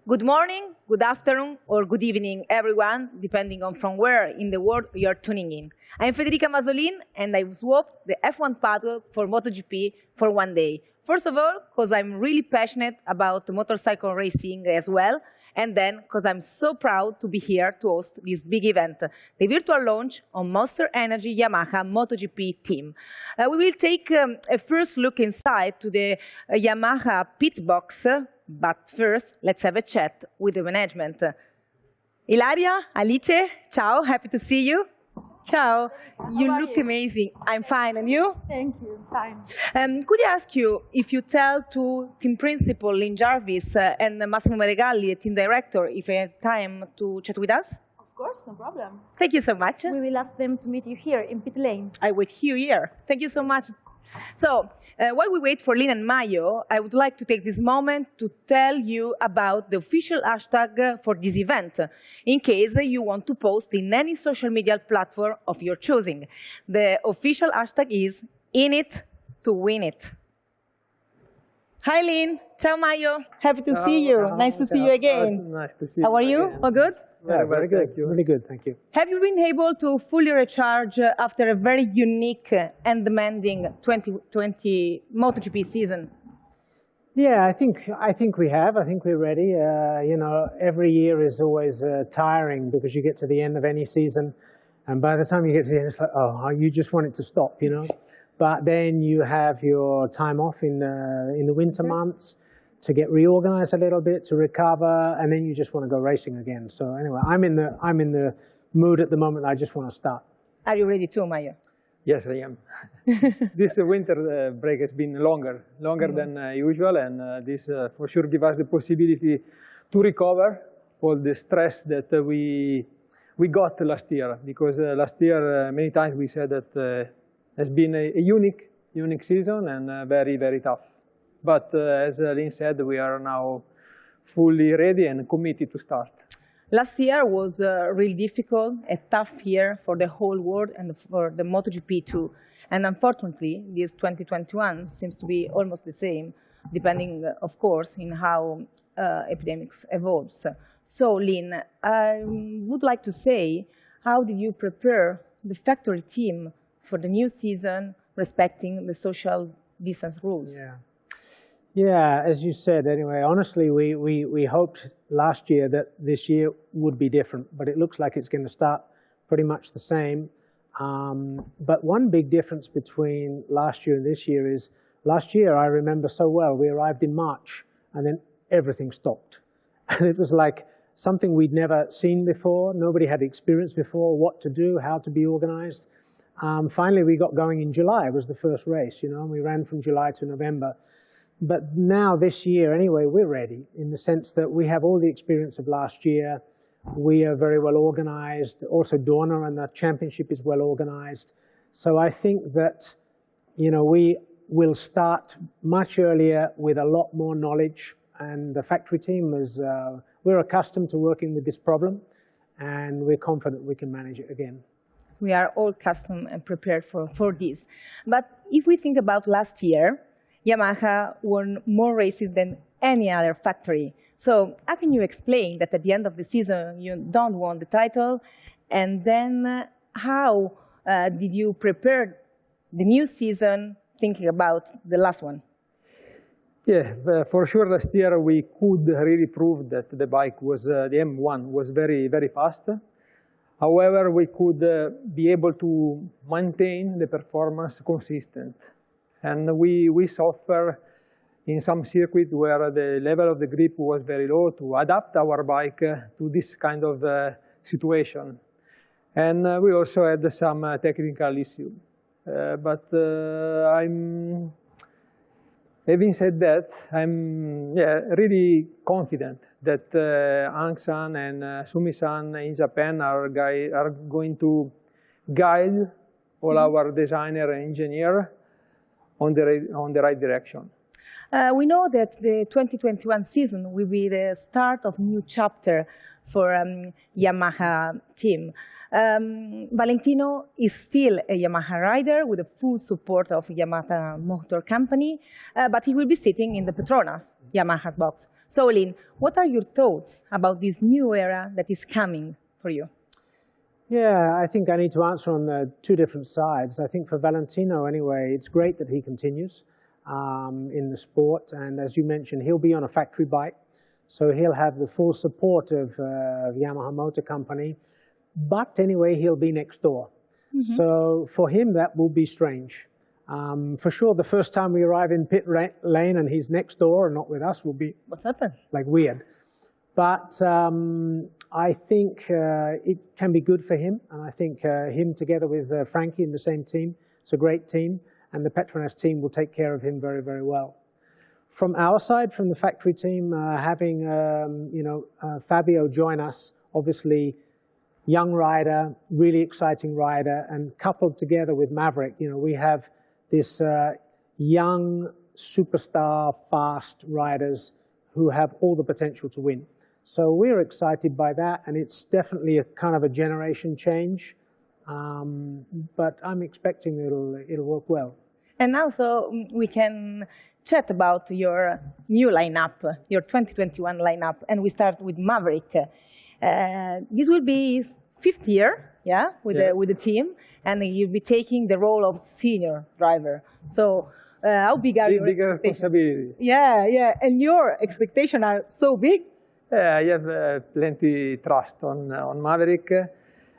Good morning, good afternoon, or good evening, everyone, depending on from where in the world you're tuning in. I'm Federica Masolin, and I swapped the F1 paddock for MotoGP for one day. First of all, because I'm really passionate about motorcycle racing as well, and then because I'm so proud to be here to host this big event, the virtual launch on Monster Energy Yamaha MotoGP team. We will take a first look inside to the Yamaha pit box, but first, let's have a chat with the management. Ilaria, Alice, ciao, happy to see you. Ciao, you look amazing. I'm fine, and you? Thank you, fine. Could I ask you if you tell to team principal Lynn Jarvis and Massimo Meregalli, team director, if you have time to chat with us? Of course, no problem. Thank you so much. We will ask them to meet you here in pit lane. I wait you here. Thank you so much. So, while we wait for Lynn and Mayo, I would like to take this moment to tell you about the official hashtag for this event, in case you want to post in any social media platform of your choosing. The official hashtag is in it to win it. Hi, Lynn. Ciao, Mayo. Happy to see you. Nice to see you again. Nice to see you. How are you? Again. All good? Very good. Really good, thank you. Have you been able to fully recharge after a very unique and demanding 2020 MotoGP season? Yeah, I think we have. I think we're ready. You know, every year is always tiring because you get to the end of any season, and by the time you get to the end, it's like, oh, you just want it to stop, you know. But then you have your time off in the winter months to get reorganized a little bit, to recover, and then you just want to go racing again. So anyway, I'm in the mood at the moment. I just want to start. Are you ready too, Mayo? Yes, I am. This winter break has been longer than usual, and this for sure gives us the possibility to recover all the stress that we got last year. Because last year, many times we said that has been a unique season and very, very tough. But as Lynn said, we are now fully ready and committed to start. Last year was really difficult, a tough year for the whole world and for the MotoGP too. And unfortunately, this 2021 seems to be almost the same, depending, of course, in how epidemics evolves. So, Lynn, I would like to say, how did you prepare the factory team for the new season, respecting the social distance rules? Yeah, as you said, anyway, honestly, we hoped last year that this year would be different, but it looks like it's going to start pretty much the same. But one big difference between last year and this year is, last year, I remember so well, we arrived in March, and then everything stopped. And it was like something we'd never seen before. Nobody had experienced before, what to do, how to be organized. Finally, we got going in July. It was the first race, you know, and we ran from July to November. But now this year, anyway, we're ready in the sense that we have all the experience of last year. We are very well organized. Also, Dorna and the championship is well organized. So I think that, you know, we will start much earlier with a lot more knowledge. And the factory team is, we're accustomed to working with this problem, and we're confident we can manage it again. We are all accustomed and prepared for this. But if we think about last year, Yamaha won more races than any other factory. So how can you explain that at the end of the season you don't won the title? And then how did you prepare the new season thinking about the last one? Yeah, for sure last year we could really prove that the bike was, the M1 was very, very fast. However, we could be able to maintain the performance consistent. And we suffer in some circuit where the level of the grip was very low to adapt our bike to this kind of situation. And we also had some technical issue. But having said that, I'm really confident that Ang-san and Sumi-san in Japan are going to guide all our designer and engineer on the right direction. We know that the 2021 season will be the start of a new chapter for Yamaha team. Valentino is still a Yamaha rider with the full support of Yamaha Motor Company, but he will be sitting in the Petronas Yamaha box. So, Lynn, what are your thoughts about this new era that is coming for you? Yeah, I think I need to answer on the two different sides. I think for Valentino, anyway, it's great that he continues in the sport. And as you mentioned, he'll be on a factory bike. So he'll have the full support of Yamaha Motor Company. But anyway, he'll be next door. Mm-hmm. So for him, that will be strange. For sure, the first time we arrive in pit lane and he's next door and not with us will be what's happened? Like weird. But I think it can be good for him. And I think him together with Frankie in the same team, it's a great team. And the Petronas team will take care of him very, very well. From our side, from the factory team, having Fabio join us, obviously young rider, really exciting rider, and coupled together with Maverick, we have this young superstar, fast riders who have all the potential to win. So we're excited by that, and it's definitely a kind of a generation change. But I'm expecting it'll work well. And now, so we can chat about your new lineup, your 2021 lineup, and we start with Maverick. This will be his 5th year, with the team, and you'll be taking the role of senior driver. So how big are your responsibility? Yeah, and your expectations are so big. I have plenty trust on Maverick,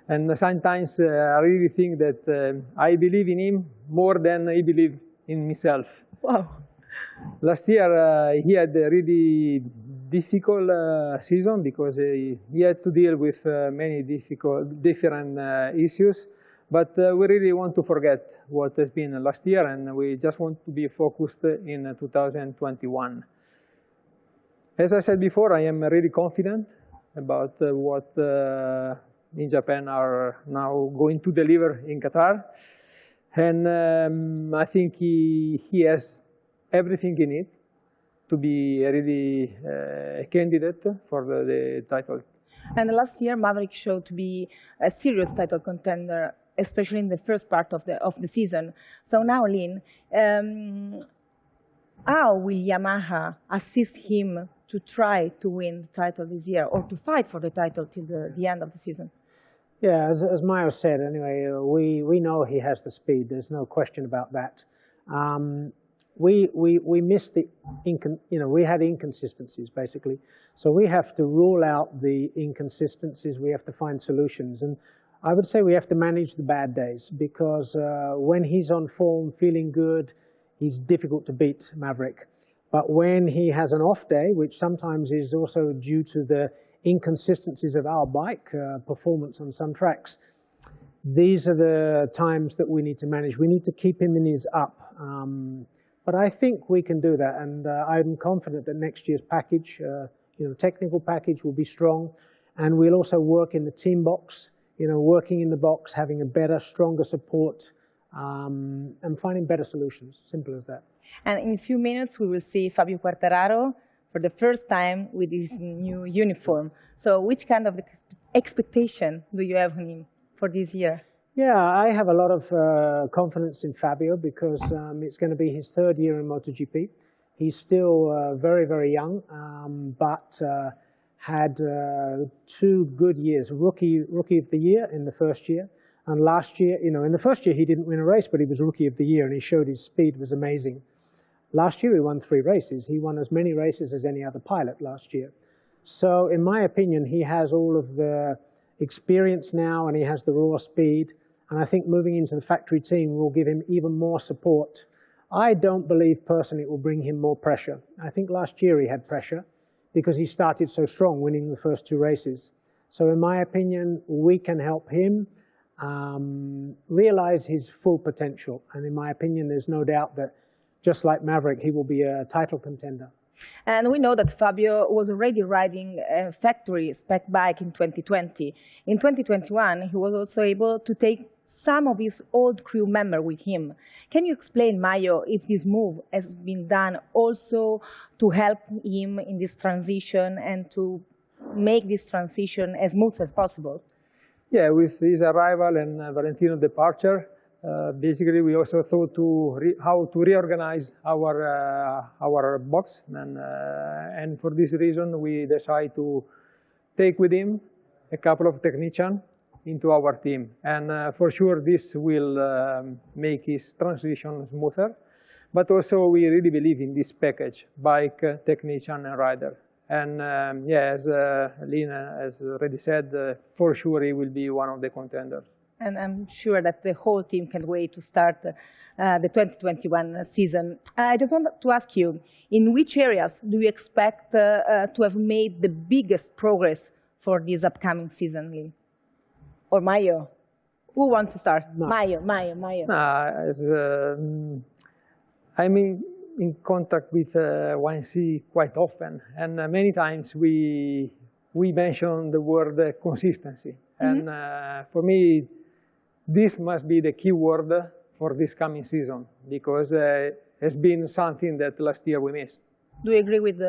and sometimes I really think that I believe in him more than he believes in himself. Wow. Last year he had a really difficult season because he had to deal with many different issues. But we really want to forget what has been last year, and we just want to be focused in 2021. As I said before, I am really confident about what in Japan are now going to deliver in Qatar. And I think he has everything he needs to be really a candidate for the title. And last year, Maverick showed to be a serious title contender, especially in the first part of the season. So now, Lynn, how will Yamaha assist him to try to win the title this year, or to fight for the title till the end of the season? Yeah, as Mayo said, anyway, we know he has the speed. There's no question about that. We missed we had inconsistencies basically. So we have to rule out the inconsistencies. We have to find solutions, and I would say we have to manage the bad days, because when he's on form, feeling good, he's difficult to beat, Maverick. But when he has an off day, which sometimes is also due to the inconsistencies of our bike performance on some tracks, these are the times that we need to manage. We need to keep him in his up. But I think we can do that, and I'm confident that next year's package, technical package, will be strong, and we'll also work in the team box. Working in the box, having a better, stronger support, and finding better solutions. Simple as that. And in a few minutes, we will see Fabio Quartararo for the first time with his new uniform. So which kind of expectation do you have on him for this year? Yeah, I have a lot of confidence in Fabio, because it's going to be his 3rd year in MotoGP. He's still very, very young, but had 2 good years. Rookie of the year in the first year. And last year, in the first year he didn't win a race, but he was Rookie of the Year, and he showed his speed was amazing. Last year he won 3 races. He won as many races as any other pilot last year. So in my opinion, he has all of the experience now, and he has the raw speed. And I think moving into the factory team will give him even more support. I don't believe personally it will bring him more pressure. I think last year he had pressure because he started so strong, winning the first 2 races. So in my opinion, we can help him realize his full potential. And in my opinion, there's no doubt that just like Maverick, he will be a title contender. And we know that Fabio was already riding a factory spec bike in 2020. In 2021, he was also able to take some of his old crew members with him. Can you explain, Mayo, if this move has been done also to help him in this transition and to make this transition as smooth as possible? Yeah, with his arrival and Valentino's departure, Basically, we also thought how to reorganize our box, and for this reason, we decided to take with him a couple of technicians into our team. And for sure, this will make his transition smoother. But also, we really believe in this package, bike, technician, and rider. And yeah, as Lina has already said, for sure, he will be one of the contenders. And I'm sure that the whole team can't wait to start the 2021 season. I just want to ask you, in which areas do you expect to have made the biggest progress for this upcoming season, Lin? Or Maio? Who wants to start? No. Maio. I'm in contact with YNC quite often, and many times we mention the word consistency. Mm-hmm. And for me, this must be the key word for this coming season, because it's been something that last year we missed. Do you agree with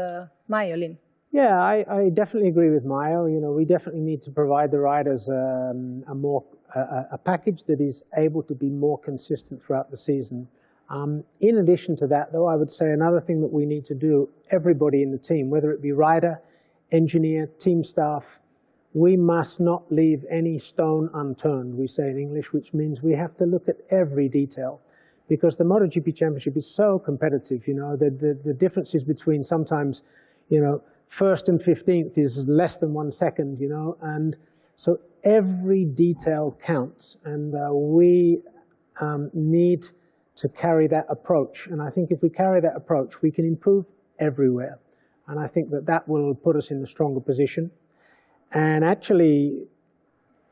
Maio, Lin? Yeah, I definitely agree with Maio. You know, we definitely need to provide the riders a package that is able to be more consistent throughout the season. In addition to that, though, I would say another thing that we need to do, everybody in the team, whether it be rider, engineer, team staff, we must not leave any stone unturned, we say in English, which means we have to look at every detail, because the MotoGP Championship is so competitive. You know, the differences between sometimes, you know, 1st and 15th is less than 1 second, you know, and so every detail counts, and we need to carry that approach. And I think if we carry that approach, we can improve everywhere. And I think that that will put us in a stronger position. And actually,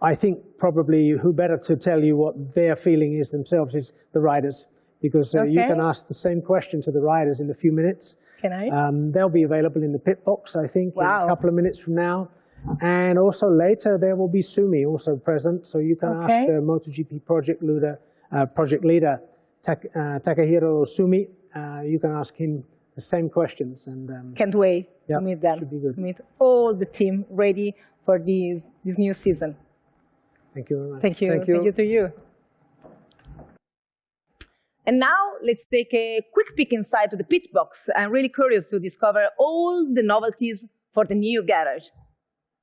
I think probably who better to tell you what their feeling is themselves is the riders, because you can ask the same question to the riders in a few minutes. Can I? They'll be available in the pit box, I think, in a couple of minutes from now. And also later, there will be Sumi also present, so you can ask the MotoGP project leader Takahiro Sumi. You can ask him the same questions. And can't wait to meet them. Should be good. Meet all the team ready for this new season. Thank you very much. Thank you. Thank you to you. And now let's take a quick peek inside to the pit box. I'm really curious to discover all the novelties for the new garage.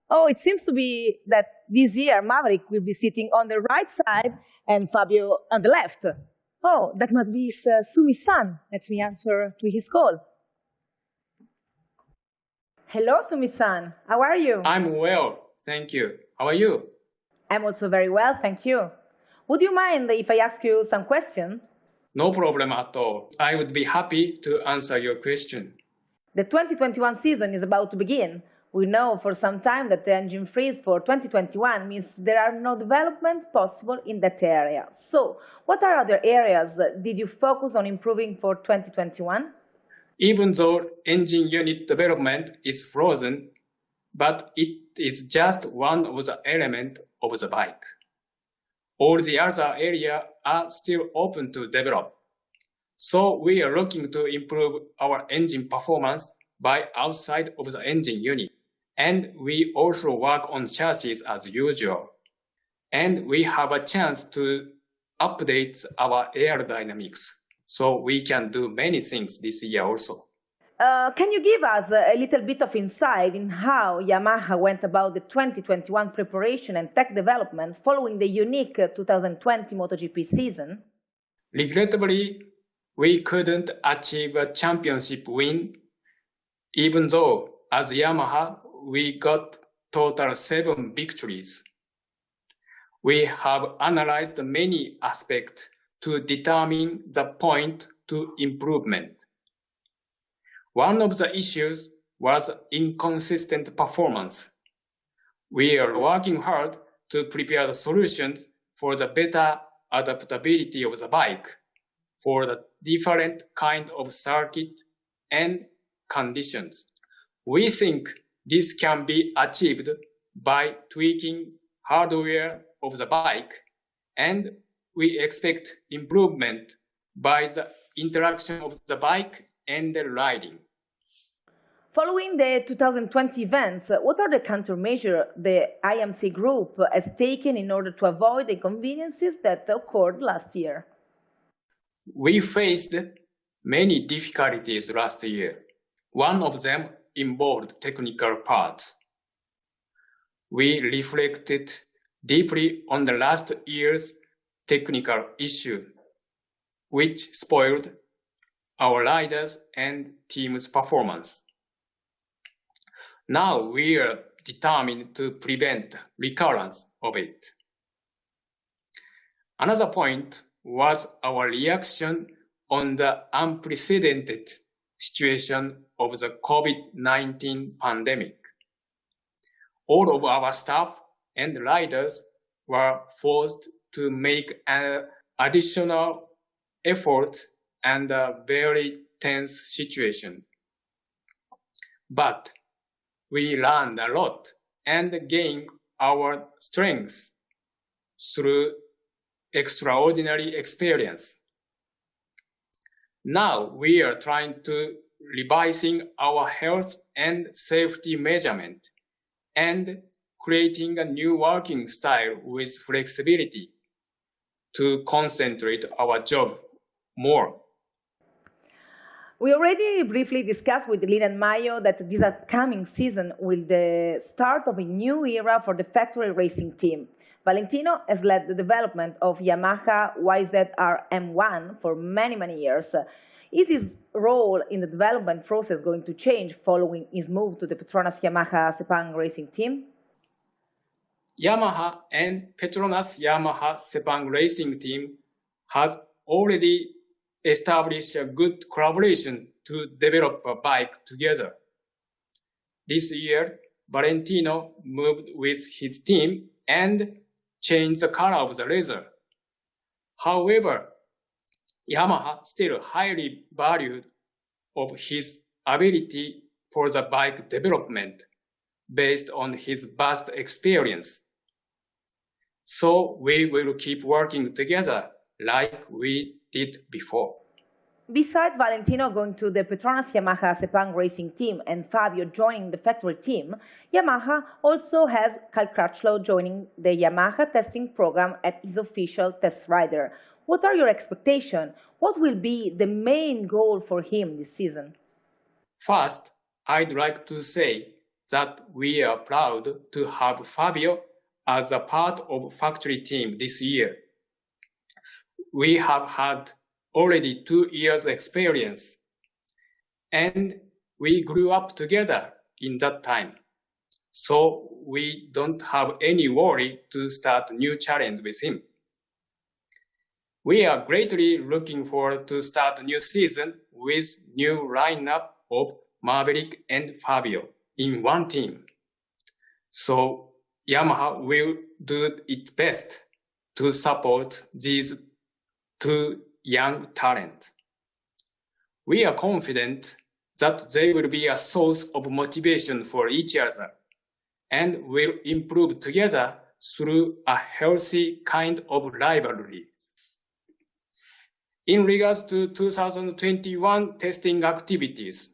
Oh, it seems to be that this year Maverick will be sitting on the right side and Fabio on the left. Oh, that must be Sumi-san. Let me answer to his call. Hello, Sumi-san. How are you? I'm well, thank you. How are you? I'm also very well, thank you. Would you mind if I ask you some questions? No problem at all. I would be happy to answer your question. The 2021 season is about to begin. We know for some time that the engine freeze for 2021 means there are no developments possible in that area. So, what are other areas did you focus on improving for 2021? Even though engine unit development is frozen, but it is just one of the elements of the bike. All the other areas are still open to develop. So we are looking to improve our engine performance by outside of the engine unit. And we also work on chassis as usual. And we have a chance to update our aerodynamics. So we can do many things this year also. Can you give us a little bit of insight in how Yamaha went about the 2021 preparation and tech development following the unique 2020 MotoGP season? Regrettably, we couldn't achieve a championship win, even though as Yamaha, we got total 7 victories. We have analyzed many aspects to determine the point to improvement. One of the issues was inconsistent performance. We are working hard to prepare the solutions for the better adaptability of the bike for the different kind of circuit and conditions. We think this can be achieved by tweaking hardware of the bike, and we expect improvement by the interaction of the bike and the riding. Following the 2020 events, what are the countermeasures the IMC group has taken in order to avoid the inconveniences that occurred last year? We faced many difficulties last year. One of them involved technical parts. We reflected deeply on the last year's technical issue, which spoiled our riders and team's performance. Now we are determined to prevent recurrence of it. Another point was our reaction on the unprecedented situation of the COVID-19 pandemic. All of our staff and riders were forced to make an additional effort and a very tense situation. But we learned a lot and gained our strengths through extraordinary experience. Now we are trying to revising our health and safety measurement and creating a new working style with flexibility to concentrate our job more. We already briefly discussed with Lina and Mayo that this upcoming season will be the start of a new era for the factory racing team. Valentino has led the development of Yamaha YZR M1 for many, many years. Is his role in the development process going to change following his move to the Petronas Yamaha Sepang racing team? Yamaha and Petronas Yamaha Sepang racing team has already established a good collaboration to develop a bike together. This year, Valentino moved with his team and changed the color of the leather. However, Yamaha still highly valued of his ability for the bike development based on his vast experience. So we will keep working together like we did before. Besides Valentino going to the Petronas Yamaha Sepang racing team and Fabio joining the factory team, Yamaha also has Kratchlow joining the Yamaha testing program as his official test rider. What are your expectations? What will be the main goal for him this season? First, I'd like to say that we are proud to have Fabio as a part of factory team this year. We have had already 2 years experience, and we grew up together in that time. So we don't have any worry to start a new challenge with him. We are greatly looking forward to start a new season with new lineup of Maverick and Fabio in one team. So Yamaha will do its best to support these 2 young talents. We are confident that they will be a source of motivation for each other and will improve together through a healthy kind of rivalry. In regards to 2021 testing activities,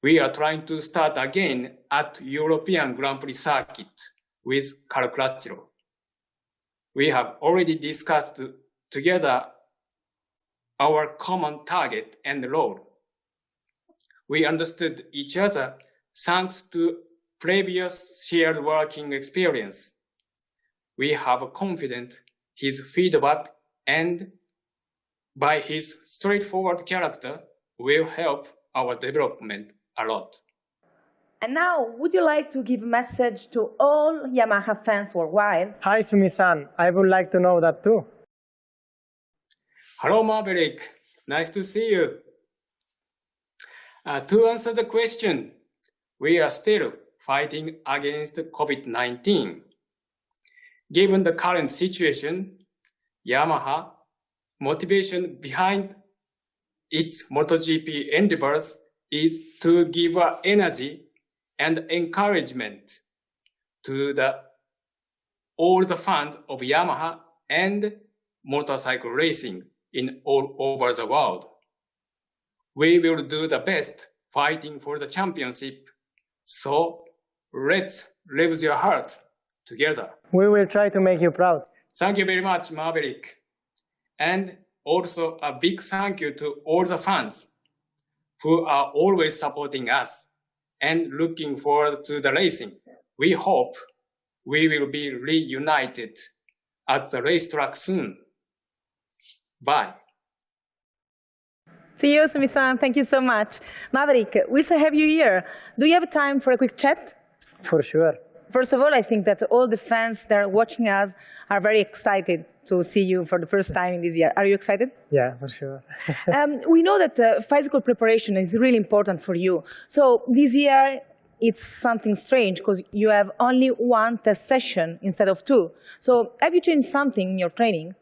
we are trying to start again at European Grand Prix circuit with Kratchlow. We have already discussed together our common target and role. We understood each other thanks to previous shared working experience. We have confidence his feedback and by his straightforward character will help our development a lot. And now, would you like to give a message to all Yamaha fans worldwide? Hi, Sumi-san. I would like to know that too. Hello, Maverick. Nice to see you. To answer the question, we are still fighting against COVID-19. Given the current situation, Yamaha motivation behind its MotoGP endeavors is to give energy and encouragement to all the fans of Yamaha and motorcycle racing in all over the world. We will do the best fighting for the championship. So let's raise your heart together. We will try to make you proud. Thank you very much, Maverick. And also a big thank you to all the fans who are always supporting us and looking forward to the racing. We hope we will be reunited at the racetrack soon. Bye. See you, Sumi-san. Thank you so much. Maverick, we still have you here. Do you have time for a quick chat? For sure. First of all, I think that all the fans that are watching us are very excited to see you for the first time in this year. Are you excited? Yeah, for sure. We know that physical preparation is really important for you. So this year, it's something strange because you have only one test session instead of two. So have you changed something in your training?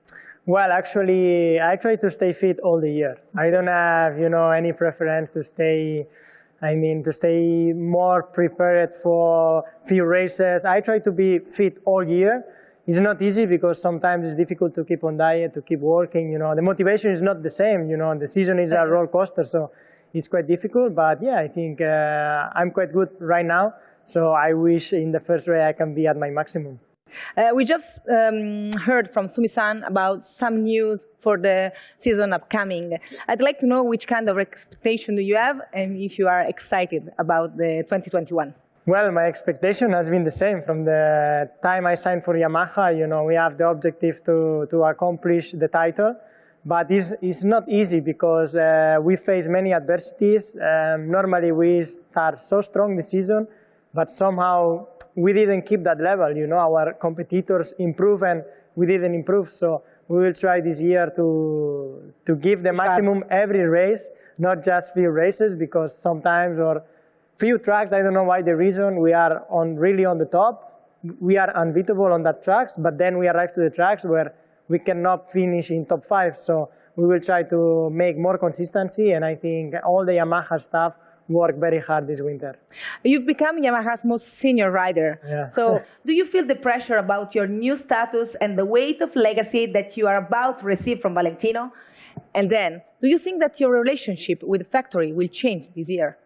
Well, actually, I try to stay fit all the year. I don't have, any preference to stay more prepared for few races. I try to be fit all year. It's not easy because sometimes it's difficult to keep on diet, to keep working. The motivation is not the same. The season is a roller coaster, so it's quite difficult. But yeah, I think I'm quite good right now. So I wish in the first race I can be at my maximum. We just heard from Sumi-san about some news for the season upcoming. I'd like to know which kind of expectation do you have and if you are excited about the 2021. Well, my expectation has been the same from the time I signed for Yamaha. We have the objective to accomplish the title, but it's not easy because we face many adversities. Normally we start so strong this season, but somehow we didn't keep that level. Our competitors improve and we didn't improve. So we will try this year to give the maximum every race, not just few races, because sometimes or few tracks, I don't know why the reason, we are really on the top. We are unbeatable on that tracks, but then we arrive to the tracks where we cannot finish in top 5. So we will try to make more consistency, and I think all the Yamaha staff work very hard this winter. You've become Yamaha's most senior rider. Yeah. So do you feel the pressure about your new status and the weight of legacy that you are about to receive from Valentino? And then, do you think that your relationship with the factory will change this year?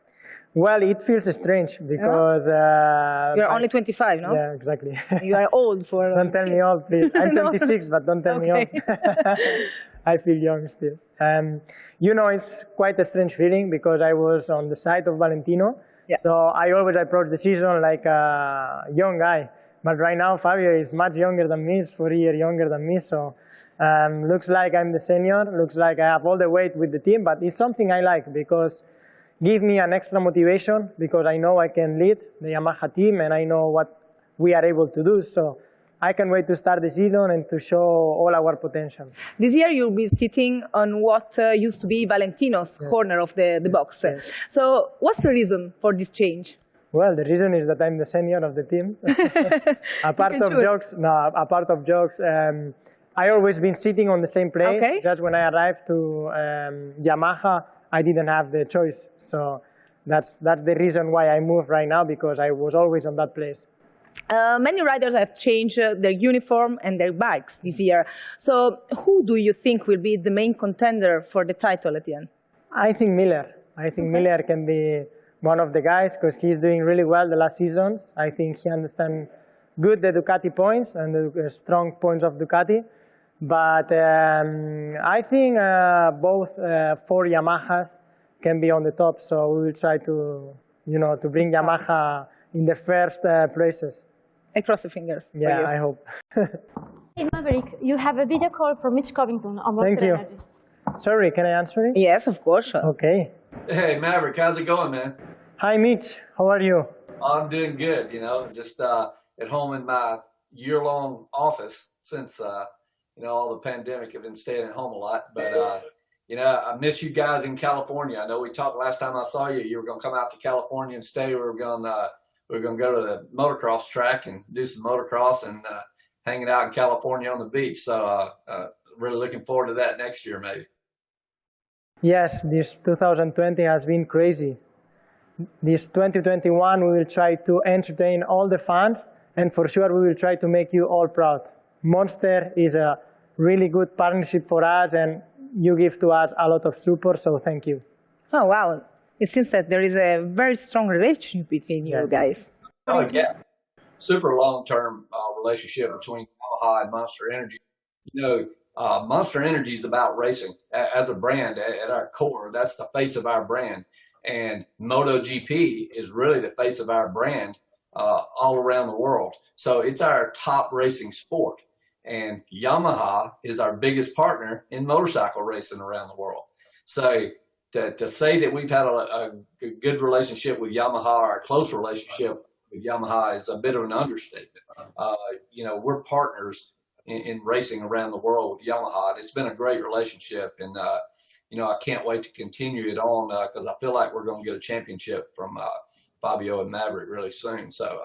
Well, it feels strange because... You're only 25, no? Yeah, exactly. You are old for... Don't tell me old, please. I'm 26, but don't tell me old. I feel young still. It's quite a strange feeling because I was on the side of Valentino. Yeah. So I always approach the season like a young guy. But right now, Fabio is much younger than me, is 4 years younger than me. So looks like I'm the senior, looks like I have all the weight with the team, but it's something I like because give me an extra motivation because I know I can lead the Yamaha team and I know what we are able to do. So I can't wait to start the season and to show all our potential. This year you'll be sitting on what used to be Valentino's corner of the box. Yes. So what's the reason for this change? Well, the reason is that I'm the senior of the team. Apart of jokes, I always been sitting on the same place. Okay. Just when I arrived to Yamaha, I didn't have the choice. So that's the reason why I moved right now, because I was always on that place. Many riders have changed their uniform and their bikes this year. So who do you think will be the main contender for the title at the end? I think Miller. I think Miller can be one of the guys because he's doing really well the last seasons. I think he understands good the Ducati points and the strong points of Ducati. But I think both 4 Yamahas can be on the top. So we will try to, to bring Yamaha in the first places. I cross the fingers. Yeah, I hope. Hey Maverick, you have a video call from Mitch Covington on Monster Thank you. Energy. Sorry, can I answer it? Yes, of course. Okay. Hey Maverick, how's it going, man? Hi Mitch, how are you? I'm doing good, just at home in my year-long office since, all the pandemic. I've been staying at home a lot, but, I miss you guys in California. I know we talked last time I saw you. You were going to come out to California and stay. We were going to go to the motocross track and do some motocross and hanging out in California on the beach. So really looking forward to that next year, maybe. Yes, this 2020 has been crazy. This 2021, we will try to entertain all the fans, and for sure we will try to make you all proud. Monster is a really good partnership for us, and you give to us a lot of support, so thank you. Oh, wow. It seems that there is a very strong relationship between you guys. Oh, yeah. Super long-term relationship between Yamaha and Monster Energy. You know, Monster Energy is about racing as a brand at our core. That's the face of our brand. And MotoGP is really the face of our brand all around the world. So it's our top racing sport. And Yamaha is our biggest partner in motorcycle racing around the world. So to say that we've had a good relationship with Yamaha, or a close relationship with Yamaha, is a bit of an understatement. You know, we're partners in racing around the world with Yamaha. It's been a great relationship, and you know, I can't wait to continue it on because I feel like we're going to get a championship from Fabio and Maverick really soon. So,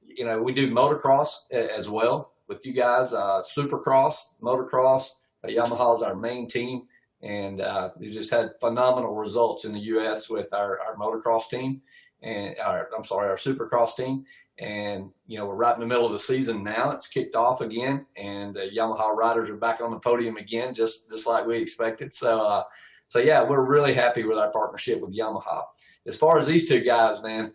you know, we do motocross as well with you guys, supercross, motocross. Yamaha is our main team, and we just had phenomenal results in the U.S. with our motocross team, and our supercross team. And, you know, we're right in the middle of the season now. It's kicked off again, and the Yamaha riders are back on the podium again, just like we expected. So, yeah, we're really happy with our partnership with Yamaha. As far as these two guys, man,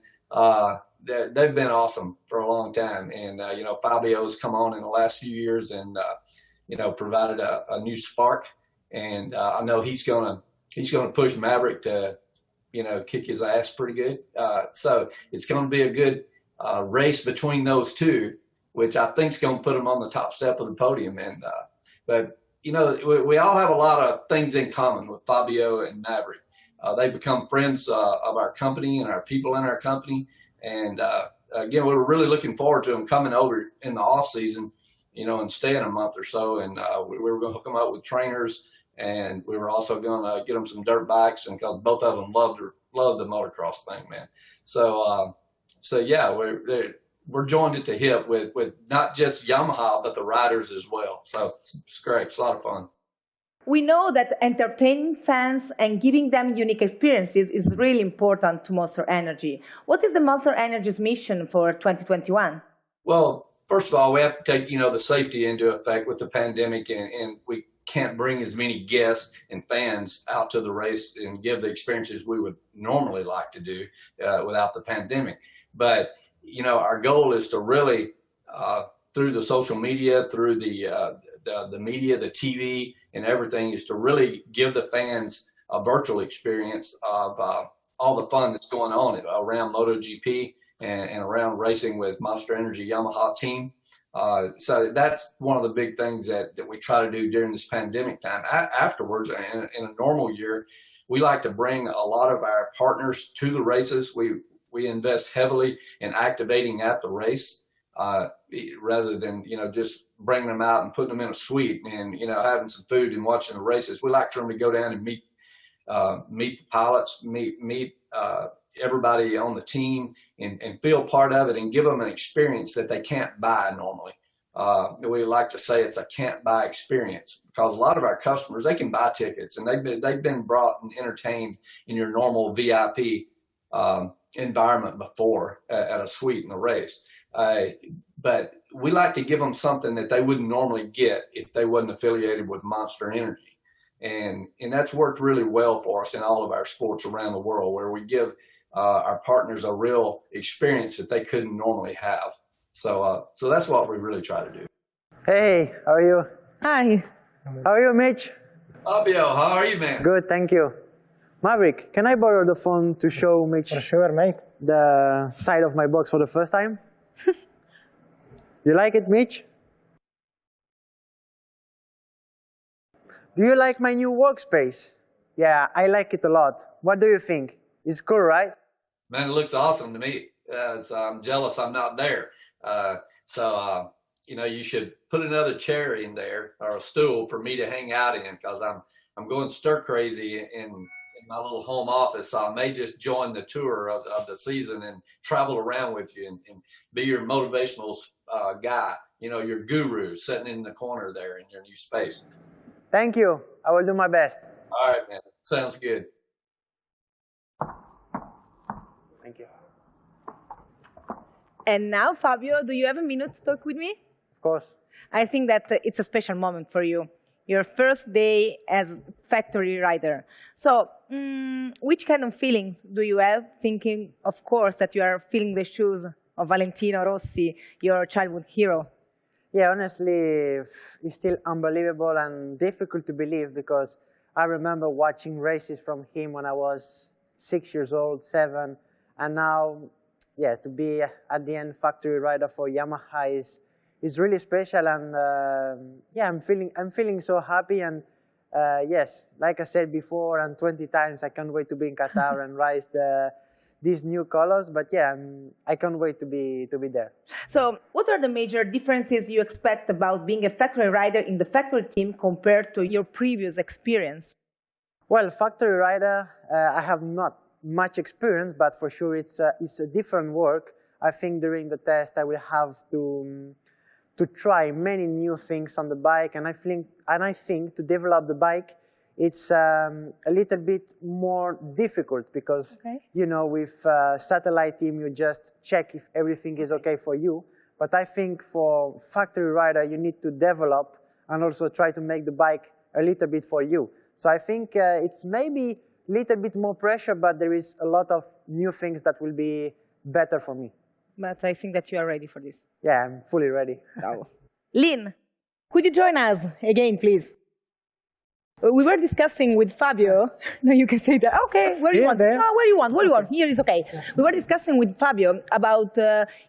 they've been awesome for a long time. And, you know, Fabio's come on in the last few years and, you know, provided a new spark. And I know he's gonna push Maverick to, you know, kick his ass pretty good. So it's going to be a good race between those two, which I think is going to put them on the top step of the podium. And but you know, we all have a lot of things in common with Fabio and Maverick. They become friends of our company and our people in our company. And again, we were really looking forward to them coming over in the off season, you know, and staying a month or so. And we were going to hook them up with trainers, and we were also going to get them some dirt bikes, and because both of them loved the motocross thing, man. So yeah, we're joined at the hip with not just Yamaha, but the riders as well. So it's great. It's a lot of fun. We know that entertaining fans and giving them unique experiences is really important to Monster Energy. What is the Monster Energy's mission for 2021? Well, first of all, we have to take, you know, the safety into effect with the pandemic, and we can't bring as many guests and fans out to the race and give the experiences we would normally like to do without the pandemic. But, you know, our goal is to really, through the social media, through the media, the TV, and everything, is to really give the fans a virtual experience of all the fun that's going on around MotoGP and around racing with Monster Energy Yamaha team. So that's one of the big things that we try to do during this pandemic time. Afterwards, in a normal year, we like to bring a lot of our partners to the races. We invest heavily in activating at the race, rather than, you know, just bringing them out and putting them in a suite and, you know, having some food and watching the races. We like for them to go down and meet the pilots, meet everybody on the team, and feel part of it, and give them an experience that they can't buy normally. We like to say it's a can't buy experience, because a lot of our customers, they can buy tickets, and they've been brought and entertained in your normal VIP environment before at a suite in a race. But we like to give them something that they wouldn't normally get if they wasn't affiliated with Monster Energy. And that's worked really well for us in all of our sports around the world, where we give our partners a real experience that they couldn't normally have. So that's what we really try to do. Hey, how are you? Hi. How are you, Mitch? Fabio, how are you, man? Good, thank you. Maverick, can I borrow the phone to show Mitch For sure, mate. the side of my box for the first time? You like it, Mitch? Do you like my new workspace? Yeah, I like it a lot. What do you think? It's cool, right? Man, it looks awesome to me. So I'm jealous I'm not there. You know, you should put another chair in there, or a stool, for me to hang out in, because I'm going stir crazy in my little home office. So I may just join the tour of the season and travel around with you and be your motivational guy, you know, your guru sitting in the corner there in your new space. Thank you. I will do my best. All right, man. Sounds good. Thank you. And now, Fabio, do you have a minute to talk with me? Of course. I think that it's a special moment for you. your first day as factory rider. So, which kind of feelings do you have, thinking, of course, that you are feeling the shoes of Valentino Rossi, your childhood hero? Yeah, honestly, it's still unbelievable and difficult to believe, because I remember watching races from him when I was 6 years old, 7, and now, yeah, to be at the end factory rider for Yamaha is really special, and yeah, I'm feeling so happy, and yes, like I said before, and 20 times, I can't wait to be in Qatar and race these new colors. But yeah, I can't wait to be there. So, what are the major differences you expect about being a factory rider in the factory team compared to your previous experience? Well, factory rider, I have not much experience, but for sure it's a different work. I think during the test I will have to try many new things on the bike, and I think to develop the bike, it's a little bit more difficult, because you know, with satellite team you just check if everything is okay for you. But I think for factory rider you need to develop and also try to make the bike a little bit for you. So I think it's maybe a little bit more pressure, but there is a lot of new things that will be better for me. But I think that you are ready for this. Yeah, I'm fully ready. Oh. Lynn, could you join us again, please? We were discussing with Fabio. No, you can say that. Okay, where you want? There. No, where you want? Where you want? Here is okay. We were discussing with Fabio about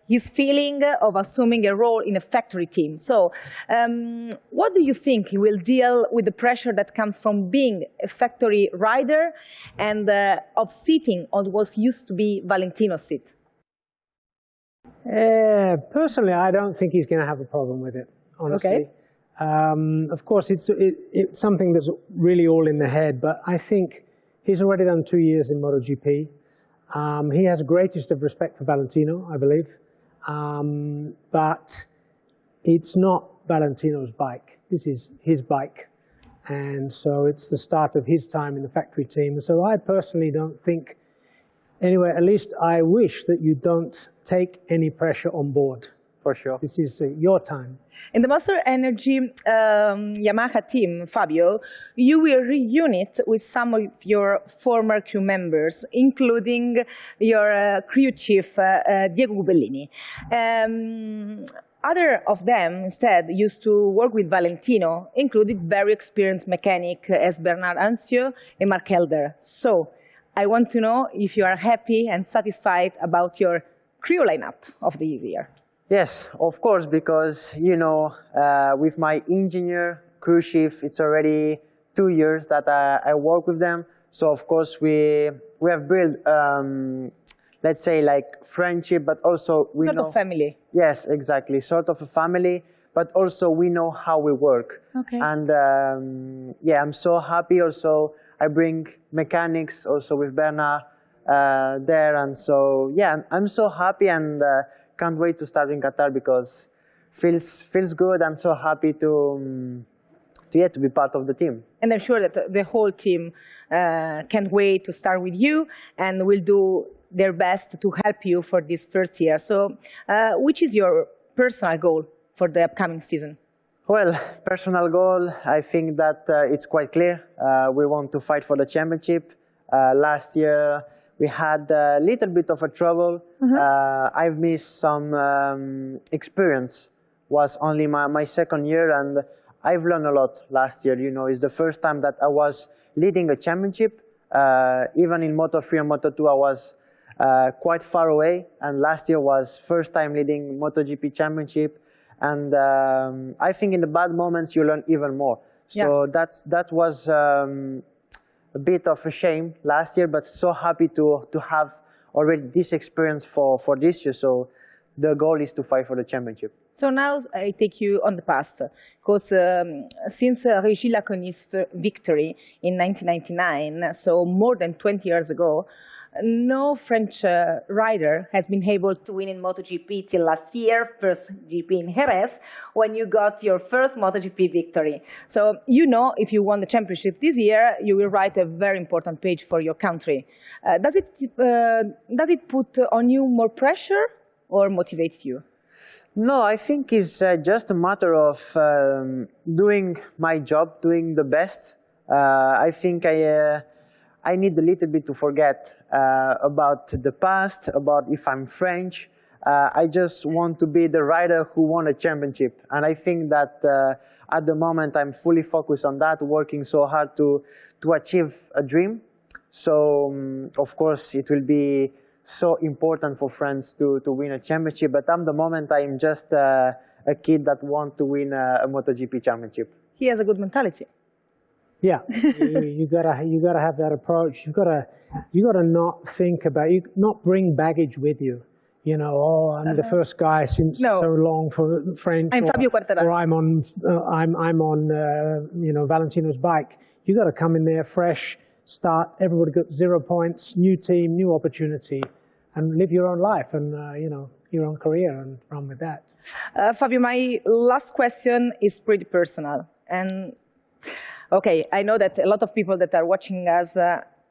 his feeling of assuming a role in a factory team. So, what do you think he will deal with the pressure that comes from being a factory rider and of sitting on what used to be Valentino's seat? Personally, I don't think he's going to have a problem with it, honestly. Okay. Of course, it's something that's really all in the head, but I think he's already done 2 years in MotoGP. He has the greatest of respect for Valentino, I believe, but it's not Valentino's bike. This is his bike, and so it's the start of his time in the factory team. So I personally don't think, anyway, at least I wish that you don't take any pressure on board. For sure. This is your time. In the Monster Energy Yamaha team, Fabio, you will reunite with some of your former crew members, including your crew chief, Diego Gubellini. Other of them, instead, used to work with Valentino, including very experienced mechanic as Bernard Ancieux and Mark Helder. So, I want to know if you are happy and satisfied about your crew lineup of this year. Yes, of course, because, you know, with my engineer, crew chief, it's already 2 years that I work with them. So, of course, we have built, let's say, like friendship, but also we know... Sort of family. Yes, exactly, sort of a family, but also we know how we work. Okay. And, yeah, I'm so happy also. I bring mechanics also with Bernard there, and so, yeah, I'm so happy, and can't wait to start in Qatar, because feels good. I'm so happy to be part of the team. And I'm sure that the whole team can't wait to start with you and will do their best to help you for this first year. So, which is your personal goal for the upcoming season? Well, personal goal, I think that it's quite clear. We want to fight for the championship. Last year, we had a little bit of a trouble. I've missed some experience. Was only my second year, and I've learned a lot last year. You know, it's the first time that I was leading a championship. Even in Moto3 and Moto2, I was quite far away. And last year was first time leading MotoGP championship. And I think in the bad moments you learn even more. So that was a bit of a shame last year, but so happy to have already this experience for this year. So the goal is to fight for the championship. So now I take you on the past, because since Régis Lacogny's victory in 1999, so more than 20 years ago, no French rider has been able to win in MotoGP till last year, first GP in Jerez, when you got your first MotoGP victory. So, you know, if you won the championship this year, you will write a very important page for your country. Does it put on you more pressure or motivate you? No, I think it's just a matter of doing my job, doing the best. I think I need a little bit to forget about the past, about if I'm French. I just want to be the rider who won a championship. And I think that at the moment I'm fully focused on that, working so hard to achieve a dream. So, of course, it will be so important for France to win a championship. But at the moment, I'm just a kid that wants to win a MotoGP championship. He has a good mentality. Yeah, you gotta have that approach. You gotta not think about, not bring baggage with you. You know, oh, I'm the first guy since so long for French. I'm Fabio Quartararo. Or I'm on you know, Valentino's bike. You got to come in there fresh, start. Everybody got 0 points, new team, new opportunity, and live your own life and you know, your own career and run with that. Fabio, my last question is pretty personal. And okay, I know that a lot of people that are watching us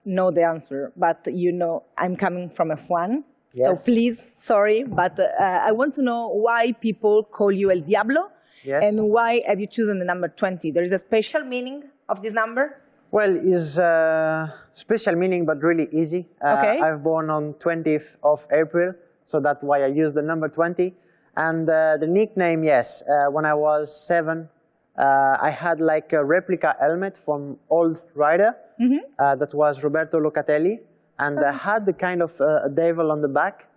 know the answer, but you know, I'm coming from F1. Yes. So please, sorry, but I want to know why people call you El Diablo, yes, and why have you chosen the number 20? There is a special meaning of this number? Well, it's a special meaning, but really easy. Okay. I was born on 20th of April, so that's why I use the number 20. And the nickname, yes, when I was 7, I had like a replica helmet from old rider, that was Roberto Locatelli. And I had the kind of a devil on the back.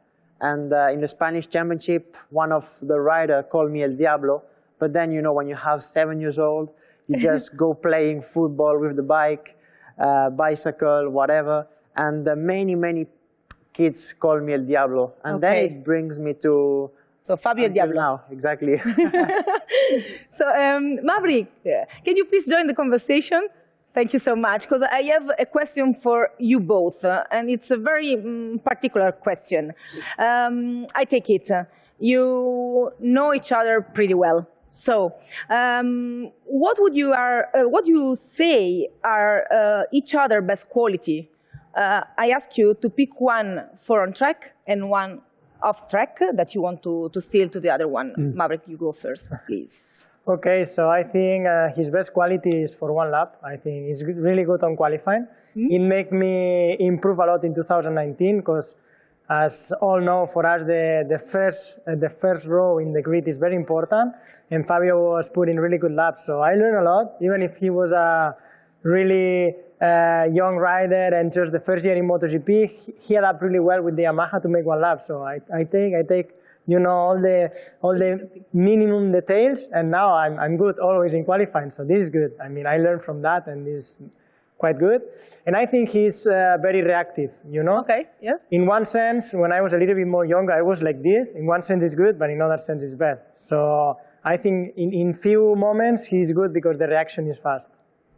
And in the Spanish championship, one of the rider called me El Diablo. But then, you know, when you have 7 years old, you just go playing football with the bike, bicycle, whatever. And many kids call me El Diablo. And then it brings me to... So Fabio El Diablo. Now, exactly. So Maverick, can you please join the conversation? Thank you so much, because I have a question for you both, and it's a very particular question. I take it, you know each other pretty well. So, what you say are each other's best quality? I ask you to pick one for on track and one off track that you want to steal to the other one. Maverick, you go first, please. Okay, so I think his best quality is for one lap. I think he's really good on qualifying. It made me improve a lot in 2019 because, as all know, for us the first row in the grid is very important. And Fabio was putting really good laps, so I learned a lot. Even if he was a really young rider and just the first year in MotoGP, he adapted really well with the Yamaha to make one lap. So I take. You know, all the minimum details, and now I'm good always in qualifying, so this is good. I mean, I learned from that, and this is quite good. And I think he's very reactive, you know? Okay, yeah. In one sense, when I was a little bit more younger, I was like this. In one sense, it's good, but in another sense, it's bad. So I think in few moments, he's good because the reaction is fast.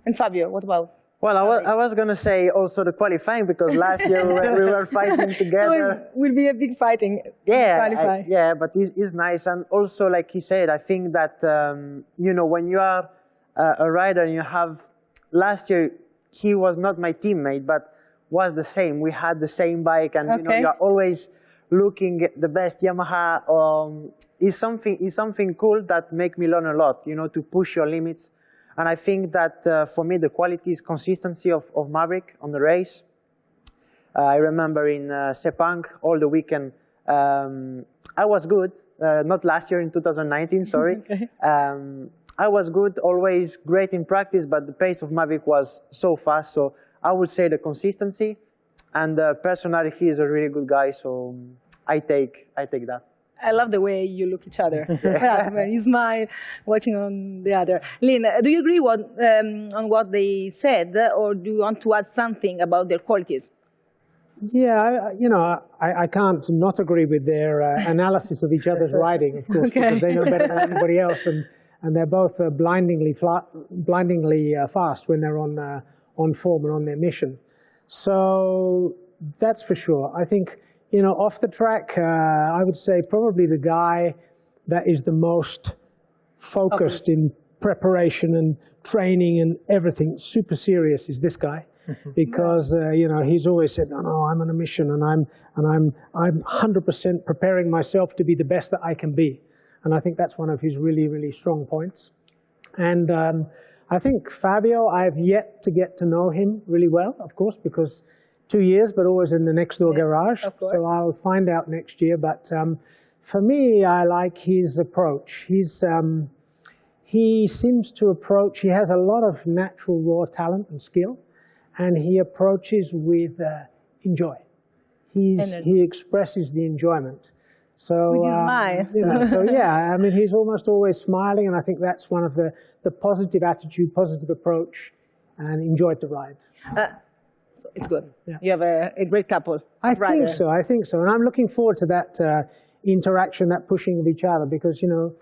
And Fabio, what about? Well, I was going to say also the qualifying, because last year we were fighting together. So it will be a big fighting. Yeah, yeah, but it's nice. And also, like he said, I think that, you know, when you are a rider and you have, last year, he was not my teammate, but was the same. We had the same bike, and you know, you are always looking at the best Yamaha. Is something cool that make me learn a lot, you know, to push your limits. And I think that for me, the quality is consistency of Maverick on the race. I remember in Sepang, all the weekend, I was good. Not last year, in 2019, sorry. I was good, always great in practice, but the pace of Maverick was so fast. So I would say the consistency. And personally, he is a really good guy, so I take that. I love the way you look at each other. When you smile, watching on the other. Lynn, do you agree on what they said, or do you want to add something about their qualities? Yeah, you know, I can't not agree with their analysis of each other's riding, of course, because they know better than anybody else, and they're both blindingly fast when they're on form and on their mission. So that's for sure. I think, you know, off the track, I would say probably the guy that is the most focused in preparation and training and everything, super serious, is this guy. because you know, he's always said, "No, no, I'm on a mission, and I'm 100% preparing myself to be the best that I can be," and I think that's one of his really strong points. And I think Fabio, I've yet to get to know him really well, of course, because 2 years, but always in the next door garage. So I'll find out next year. But for me, I like his approach. He seems to approach, he has a lot of natural raw talent and skill, and he approaches with enjoy. He expresses the enjoyment. So, you know, so yeah, I mean, he's almost always smiling, and I think that's one of the positive attitude, positive approach, and enjoyed the ride. It's good. Yeah. You have a great couple. I think so, and I'm looking forward to that interaction, that pushing of each other, because, you know,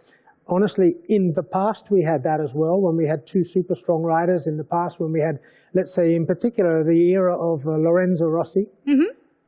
honestly, in the past we had that as well, when we had two super strong riders in the past, when we had, let's say, in particular, the era of Lorenzo Rossi.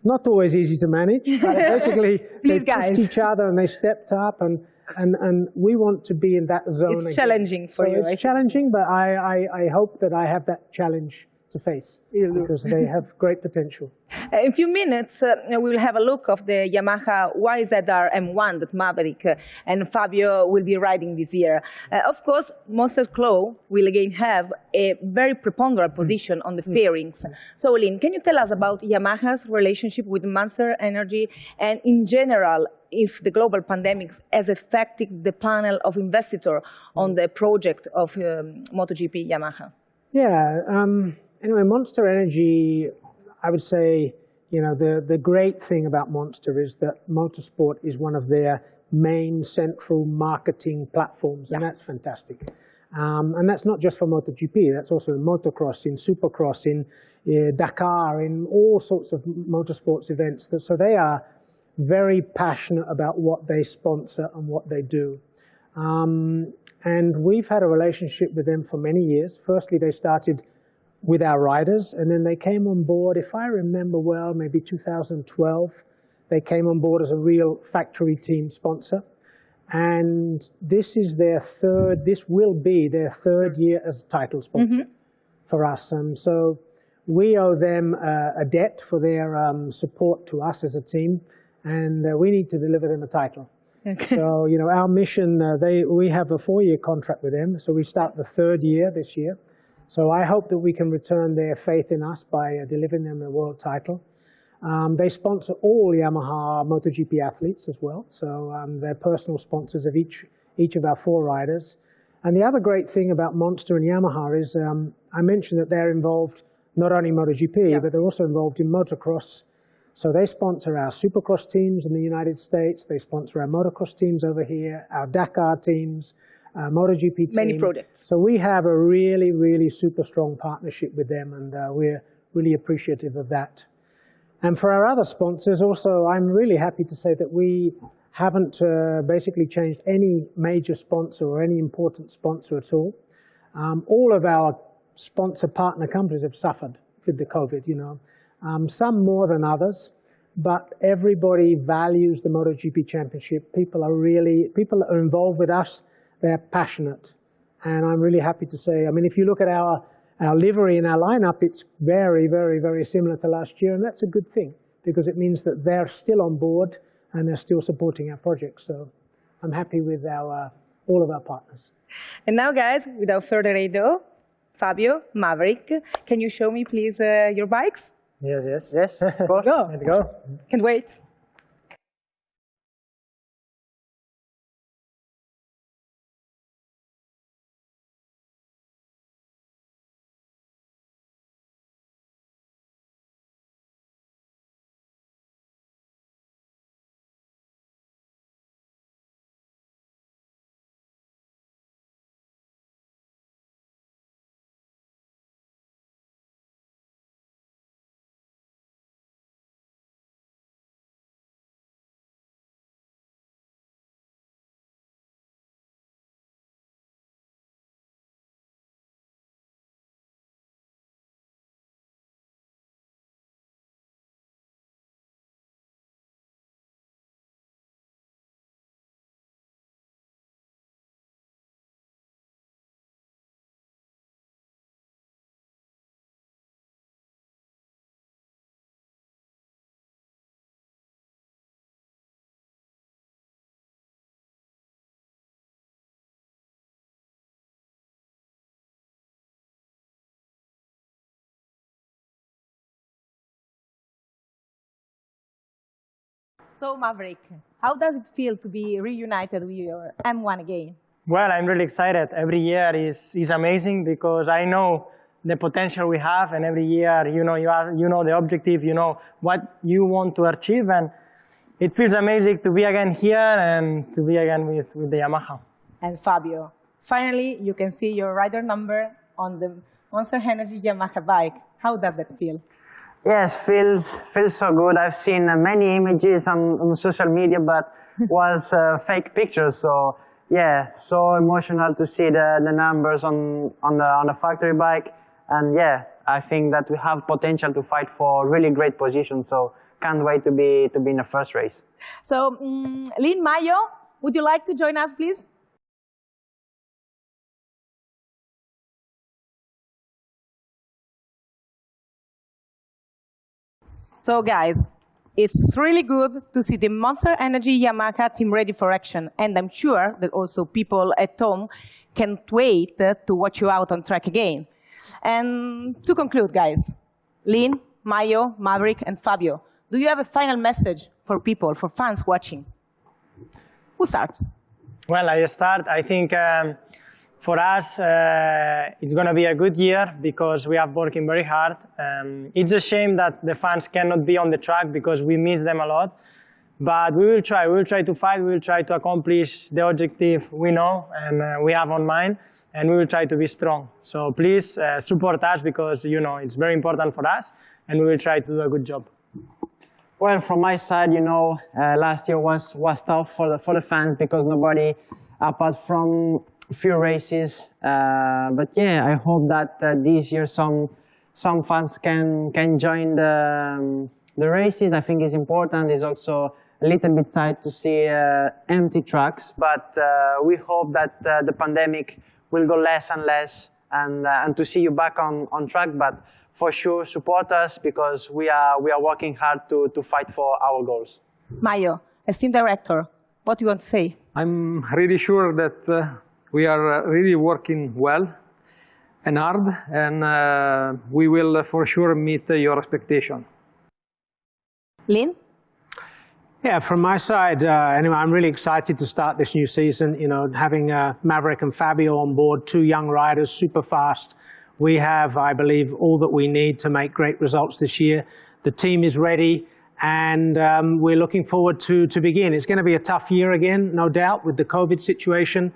Not always easy to manage, but basically they pushed each other and they stepped up, and we want to be in that zone again. It's challenging for you. It's challenging, but I hope that I have that challenge to face, because they have great potential. In a few minutes, we will have a look of the Yamaha YZR M1 that Maverick and Fabio will be riding this year. Of course, Kratchlow will again have a very preponderant position on the fairings. So, Lynn, can you tell us about Yamaha's relationship with Monster Energy, and in general, if the global pandemic has affected the panel of investors on the project of MotoGP Yamaha? Yeah. Anyway, Monster Energy, I would say, you know, the great thing about Monster is that motorsport is one of their main central marketing platforms, and that's fantastic. And that's not just for MotoGP, that's also in motocross, in supercross, in Dakar, in all sorts of motorsports events. So they are very passionate about what they sponsor and what they do. And we've had a relationship with them for many years. Firstly, they started with our riders, and then they came on board, if I remember well, maybe 2012, they came on board as a real factory team sponsor. And this will be their third year as a title sponsor for us. And so we owe them a debt for their support to us as a team, and we need to deliver them a title. So, you know, our mission, we have a 4-year contract with them, so we start the third year this year. So I hope that we can return their faith in us by delivering them a world title. They sponsor all Yamaha MotoGP athletes as well, so they're personal sponsors of each of our 4 riders. And the other great thing about Monster and Yamaha is, I mentioned that they're involved not only in MotoGP, but they're also involved in motocross. So they sponsor our supercross teams in the United States, they sponsor our motocross teams over here, our Dakar teams, MotoGP team. Many projects. So we have a really super strong partnership with them, and we're really appreciative of that. And for our other sponsors also, I'm really happy to say that we haven't basically changed any major sponsor or any important sponsor at all. All of our sponsor partner companies have suffered with the COVID, you know. Some more than others, but everybody values the MotoGP Championship. People are involved with us. They're passionate, and I'm really happy to say, I mean, if you look at our livery and our lineup, it's very similar to last year, and that's a good thing, because it means that they're still on board and they're still supporting our project. So I'm happy with all of our partners. And now, guys, without further ado, Fabio, Maverick, can you show me, please, your bikes? Yes. Of course. Let's go. Can't wait. So Maverick, how does it feel to be reunited with your M1 again? Well, I'm really excited. Every year is amazing because I know the potential we have, and every year, you know the objective, you know what you want to achieve, and it feels amazing to be again here and to be again with the Yamaha. And Fabio, finally, you can see your rider number on the Monster Energy Yamaha bike. How does that feel? Yes, feels so good. I've seen many images on social media, but was fake pictures. So yeah, so emotional to see the numbers on the factory bike. And yeah, I think that we have potential to fight for really great positions. So can't wait to be in the first race. So Lynn, Mayo, would you like to join us, please? So guys, it's really good to see the Monster Energy Yamaha team ready for action. And I'm sure that also people at home can't wait to watch you out on track again. And to conclude, guys, Lynn, Mayo, Maverick, and Fabio, do you have a final message for people, for fans watching? Who starts? Well, I start. I think for us, it's going to be a good year because we are working very hard. It's a shame that the fans cannot be on the track because we miss them a lot. But we will try. We will try to fight. We will try to accomplish the objective we know and we have on mind. And we will try to be strong. So please support us because it's very important for us. And we will try to do a good job. Well, from my side, last year was tough for the fans because nobody, apart from few races. But yeah, I hope that this year some fans can join the races. I think it's important. It's also a little bit sad to see empty tracks. But we hope that the pandemic will go less and less, and to see you back on track. But for sure, support us because we are working hard to fight for our goals. Mayo, as team director, what do you want to say? I'm really sure that we are really working well and hard, and we will for sure meet your expectation. Lynn? Yeah, from my side, anyway, I'm really excited to start this new season. Having Maverick and Fabio on board, two young riders, super fast. We have, I believe, all that we need to make great results this year. The team is ready, and we're looking forward to begin. It's going to be a tough year again, no doubt, with the COVID situation.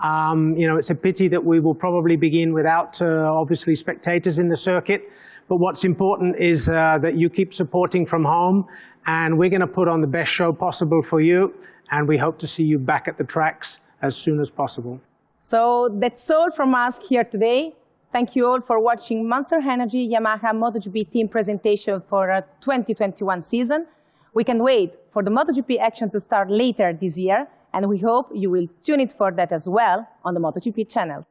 It's a pity that we will probably begin without, obviously, spectators in the circuit. But what's important is that you keep supporting from home, and we're going to put on the best show possible for you, and we hope to see you back at the tracks as soon as possible. So that's all from us here today. Thank you all for watching Monster Energy Yamaha MotoGP team presentation for a 2021 season. We can wait for the MotoGP action to start later this year, and we hope you will tune in for that as well on the MotoGP channel.